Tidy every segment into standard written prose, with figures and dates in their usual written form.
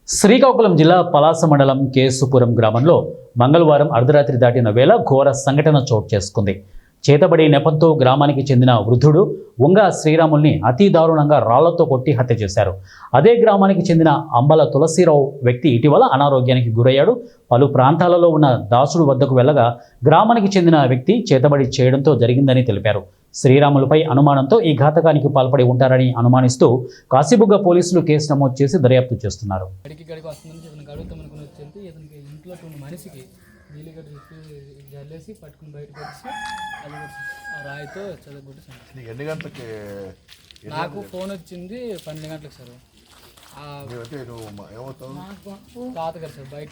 శ్రీకాకుళం జిల్లా పలాస మండలం కేసుపురం గ్రామంలో మంగళవారం అర్ధరాత్రి దాటిన వేళ ఘోర సంఘటన చోటు చేసుకుంది. చేతబడి నెపంతో గ్రామానికి చెందిన వృద్ధుడు ఉంగ శ్రీరాముల్ని అతి దారుణంగా రాళ్లతో కొట్టి హత్య చేశారు. అదే గ్రామానికి చెందిన అంబల తులసిరావు వ్యక్తి ఇటీవల అనారోగ్యానికి గురయ్యాడు. పలు ప్రాంతాలలో ఉన్న దాసుడు వద్దకు వెళ్ళగా గ్రామానికి చెందిన వ్యక్తి చేతబడి చేయడంతో జరిగిందని తెలిపారు. శ్రీరాములపై అనుమానంతో ఈ ఘాతకానికి పాల్పడి ఉంటారని అనుమానిస్తూ కాశీబుగ్గ పోలీసులు కేసు నమోదు చేసి దర్యాప్తు చేస్తున్నారు. జల్లేసి పట్టుకుని బయటకు వచ్చి రాయితో చదువుకుంటే ఎన్ని గంటలకి నాకు ఫోన్ వచ్చింది 12 గంటలకు సార్. తాతగారు సార్ బయట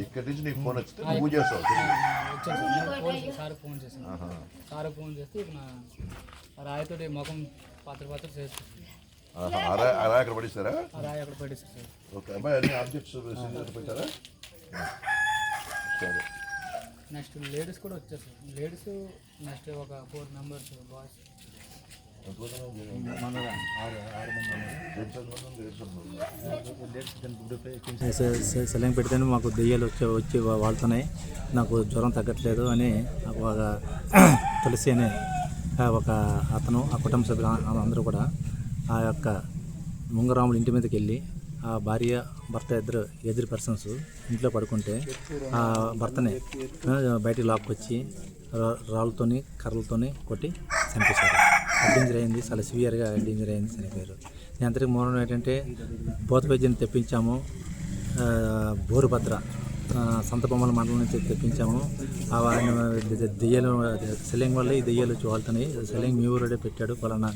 ఇక్కడి నుంచి నీకు ఫోన్ వచ్చింది, నువ్వు చేస్తావు? వచ్చాను సార్, ఫోన్ చేశాను. సార్ ఫోన్ చేస్తే ఇక నా రాయితో ముఖం పాత్ర చేస్తాను. అక్కడ పడిస్తారా? రాయి అక్కడ పడేస్తారు సార్. ఓకే అబ్బాయి, అన్ని ఆబ్జెక్ట్స్ పెట్టారా? సరే. నెక్స్ట్ లేడీస్ కూడా వచ్చారు సార్. లేడీస్ నెక్స్ట్ ఒక 4 మెంబర్స్ బాయ్స్. సెలైన్ పెడితేనే మాకు దెయ్యాలు వచ్చి వాళ్తున్నాయి, నాకు జ్వరం తగ్గట్లేదు అని ఒక తులసి అనే ఒక అతను, ఆ కుటుంబ సభ్యులు అందరూ కూడా ఆ యొక్క ముంగరాముడు ఇంటి మీదకి వెళ్ళి ఆ భార్య భర్త ఇద్దరు ఏజ్డ్ పర్సన్స్ ఇంట్లో పడుకుంటే ఆ భర్తని బయటికి లాక్కొచ్చి రాళ్ళతోని కర్రలతోని కొట్టి చంపేశారు. డేంజర్ అయింది, చాలా సివియర్గా డేంజర్ అయింది, చనిపోయారు. దీని అంతటికి మూలం ఏంటంటే భూత వైద్యం తెప్పించాము. బోరుభద్ర సంతబొమ్మల మండలం నుంచి తెప్పించాము. దెయ్యాలు సెల్లింగ్ వల్ల ఈ దెయ్యాలు వచ్చి వాళ్తున్నాయి. సెల్లింగ్ మీ ఊరుడే పెట్టాడు, పలానా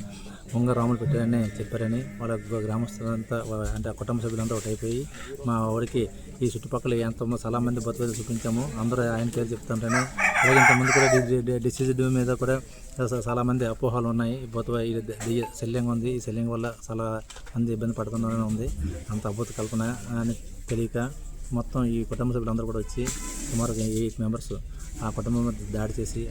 రాములు పెట్టారని చెప్పారని వాళ్ళ గ్రామస్తులంతా అంటే ఆ కుటుంబ సభ్యులంతా ఒకటి అయిపోయి మా వాడికి ఈ చుట్టుపక్కల ఎంతమంది చాలా మంది బతుకులు చూపించాము. అందరూ ఆయన పేరు చెప్తుంటేనే అలాగే ఇంతమంది కూడా డిసీజ్డ్ మీద కూడా చాలామంది అపోహలు ఉన్నాయి. దెయ్య సెల్లింగ్ ఉంది, ఈ సెల్లింగ్ వల్ల చాలా మంది ఇబ్బంది పడుతున్నారని ఉంది. అంత అద్భుత కల్పన అని తెలియక మొత్తం ఈ కుటుంబ సభ్యులందరూ కూడా వచ్చి సుమారు 8 మెంబర్స్ ఆ కుటుంబం మీద దాడి చేసి